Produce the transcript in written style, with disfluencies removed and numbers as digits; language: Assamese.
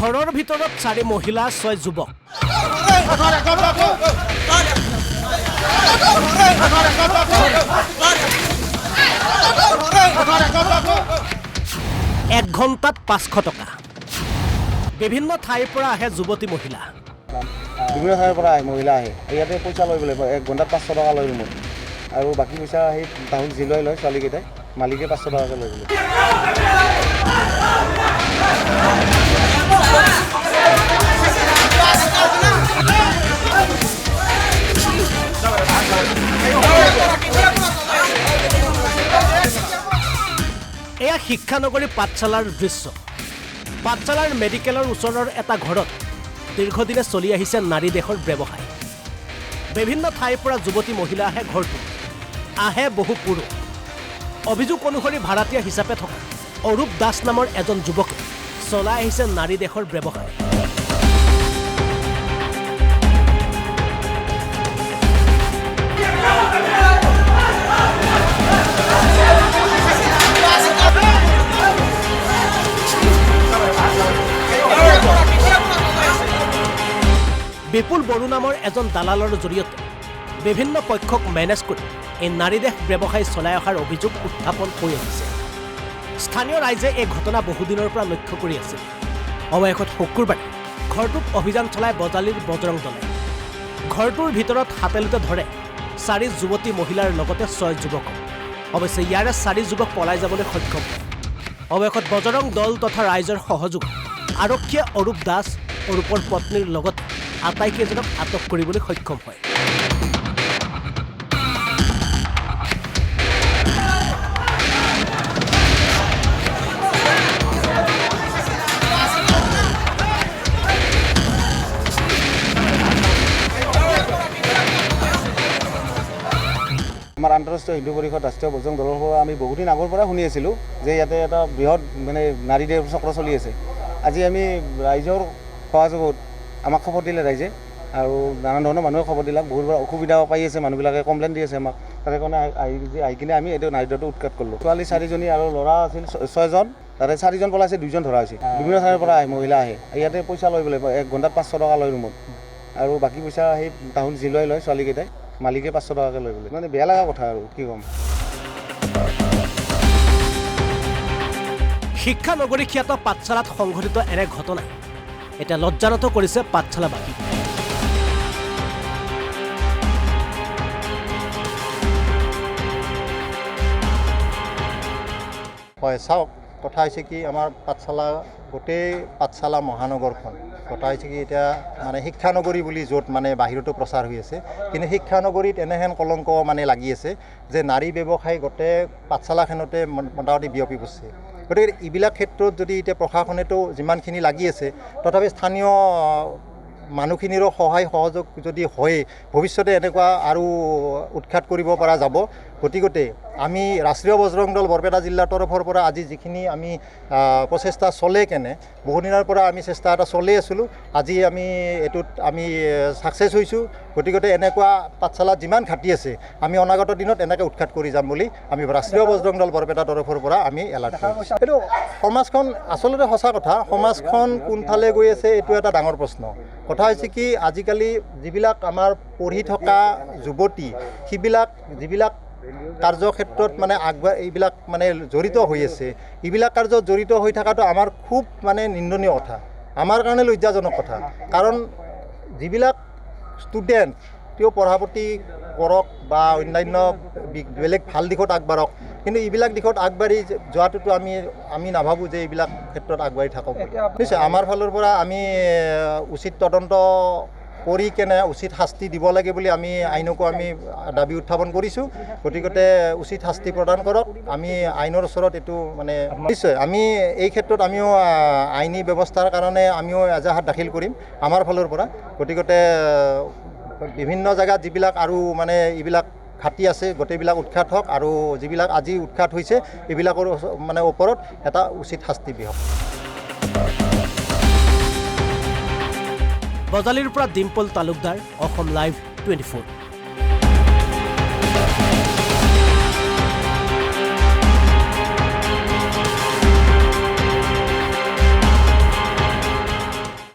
ঘৰৰ ভিতৰত 4 মহিলা 6 যুৱক। এক ঘণ্টাত 500 টকা। বিভিন্ন ঠাইৰ পৰা আহে যুৱতী মহিলা। বিভিন্ন ঠাইৰ পৰা মহিলা আহে, ইয়াতে পইচা লৈ লাগিব। 1 ঘণ্টাত 500 টকা লৈ ৰুমত, আৰু বাকী পইচা সেই তাহোন যি লয় ছোৱালীকেইটাই, মালিকে 500 টকাকৈ লৈ বোলে। এয়া শিক্ষানগৰী পাঠশালাৰ দৃশ্য। পাঠশালাৰ মেডিকেলৰ ওচৰৰ এটা ঘৰত দীৰ্ঘদিনে চলি আহিছে নাৰী দেহৰ ব্যৱসায়। বিভিন্ন ঠাইৰ পৰা যুৱতী মহিলা আহে ঘৰটো, আহে বহু পুৰুষ। অভিযোগ অনুসৰি ভাড়াতীয়া হিচাপে থকা অৰূপ দাস নামৰ এজন যুৱকে চলাই আহিছে নাৰী দেহৰ ব্যৱসায়। বিপুল বড়ো নামৰ এজন দালালৰ জৰিয়তে বিভিন্ন পক্ষক মেনেজ কৰি এই নাৰী দেহ ব্যৱসায় চলাই অহাৰ অভিযোগ উত্থাপন হৈ আহিছে। স্থানীয় ৰাইজে এই ঘটনা বহুদিনৰ পৰা লক্ষ্য কৰি আছিল। অৱশেষত শুকুৰবাৰে ঘৰটোত অভিযান চলাই বজালীৰ বজৰং দলে ঘৰটোৰ ভিতৰত হাতেলোতে ধৰে 4 যুৱতী মহিলাৰ লগতে 6 যুৱকক। অৱশ্যে ইয়াৰে 4 যুৱক পলাই যাবলৈ সক্ষম হয়। অৱশেষত বজৰং দল তথা ৰাইজৰ সহযোগত আৰক্ষীয়ে অৰূপ দাস অৰূপৰ পত্নীৰ লগতে আটাইকেইজনক আটক কৰিবলৈ সক্ষম হয়। আমাৰ আন্তঃৰাষ্ট্ৰীয় হিন্দু পৰিষদ ৰাষ্ট্ৰীয় বজৰং দলৰ পৰা আমি বহুদিন আগৰ পৰা শুনি আছিলোঁ যে ইয়াতে এটা বৃহৎ নাৰী দেহ চক্ৰ চলি আছে। আজি আমি ৰাইজৰ সহযোগত আমাক খবৰ দিলে ৰাইজে, আৰু নানান ধৰণৰ মানুহে খবৰ দিলাক। বহুতবাৰ অসুবিধা পাই আছে, মানুহবিলাকে কমপ্লেইন দি আছে আমাক। তাৰে কাৰণে আহি কিনে আমি এইটো নাৰী দেহটো উৎখাত কৰিলোঁ। ছোৱালী 4জনী আৰু ল'ৰা আছিল 6জন। তাৰে 4জন পলাইছে, 2জন ধৰা হৈছে। বিভিন্ন ঠাইৰ পৰা মহিলা আহে, ইয়াতে পইচা লৈ লাগিব। 1 ঘণ্টাত 500 টকা লৈ ৰুমত, আৰু বাকী পইচা সেই তাহোন যি লয় ছোৱালীকেইটাই, মালিকে 500 টকাকৈ লৈ বোলে। মানে বেয়া লগা কথা আৰু কি ক'ম। শিক্ষানগৰী খ্যাত পাঠশালাত সংঘটিত এনে ঘটনাই এতিয়া লজ্জানত কৰিছে পাঠশালাবাসী। হয়, চাওক, কথা হৈছে কি, আমাৰ পাঠশালা, গোটেই পাঠশালা মহানগৰখন কথা হৈছে কি, এতিয়া মানে শিক্ষানগৰী বুলি য'ত মানে বাহিৰতো প্ৰচাৰ হৈ আছে, কিন্তু শিক্ষানগৰীত এনেহেন কলংক মানে লাগি আছে যে নাৰী ব্যৱসায় গোটেই পাঠশালাখনতে মোটামুটি বিয়পি পৰিছে। গতিকে এইবিলাক ক্ষেত্ৰত যদি এতিয়া প্ৰশাসনেতো যিমানখিনি লাগি আছে, তথাপি স্থানীয় মানুহখিনিৰো সহায় সহযোগ যদি হয়, ভৱিষ্যতে এনেকুৱা আৰু উৎখাত কৰিব পৰা যাব। গতিকে আমি ৰাষ্ট্ৰীয় বজৰং দল বৰপেটা জিলাৰ তৰফৰ পৰা আজি যিখিনি আমি প্ৰচেষ্টা চলে কেনে বহুদিনৰ পৰা আমি চেষ্টা এটা চলাই আছিলোঁ, আজি আমি এইটোত আমি ছাকচেছ হৈছোঁ। গতিকে এনেকুৱা পাঠশালাত যিমান ঘাটি আছে, আমি অনাগত দিনত এনেকৈ উৎখাত কৰি যাম বুলি আমি ৰাষ্ট্ৰীয় বজৰং দল বৰপেটা তৰফৰ পৰা আমি এলাৰ্ট কৰিছোঁ। এইটো সমাজখন আচলতে সঁচা কথা, সমাজখন কোনফালে গৈ আছে এইটো এটা ডাঙৰ প্ৰশ্ন। কথা হৈছে কি, আজিকালি যিবিলাক আমাৰ পঢ়ি থকা যুৱতী, সেইবিলাক যিবিলাক কাৰ্যক্ষেত্ৰত মানে এইবিলাক মানে জড়িত হৈ আছে, এইবিলাক কাৰ্যত জড়িত হৈ থকাটো আমাৰ খুব মানে নিন্দনীয় কথা, আমাৰ কাৰণে লজ্জাজনক কথা। কাৰণ যিবিলাক ষ্টুডেণ্ট তেওঁ পঢ়া পাতি কৰক বা অন্যান্য বেলেগ ভাল দিশত আগবাঢ়ক, কিন্তু এইবিলাক দিশত আগবাঢ়ি যোৱাটোতো আমি নাভাবোঁ যে এইবিলাক ক্ষেত্ৰত আগবাঢ়ি থাকক। নিশ্চয় আমাৰ ফালৰ পৰা আমি উচিত তদন্ত কৰি কেনে উচিত শাস্তি দিব লাগে বুলি আমি আইনকো আমি দাবী উত্থাপন কৰিছোঁ। গতিকে উচিত শাস্তি প্ৰদান কৰক। আমি আইনৰ ওচৰত এইটো মানে নিশ্চয় আমি এই ক্ষেত্ৰত আমিও আইনী ব্যৱস্থাৰ কাৰণে আমিও এজাহাত দাখিল কৰিম আমাৰ ফালৰ পৰা। গতিকে বিভিন্ন জেগাত যিবিলাক আৰু মানে এইবিলাক ঘাটি আছে গোটেইবিলাক উৎখাত হওক, আৰু যিবিলাক আজি উৎখাত হৈছে এইবিলাকৰ মানে ওপৰত এটা উচিত শাস্তি বিহক। বজালীৰ পৰা ডিম্পল তালুকদাৰ, অসম লাইভ 24।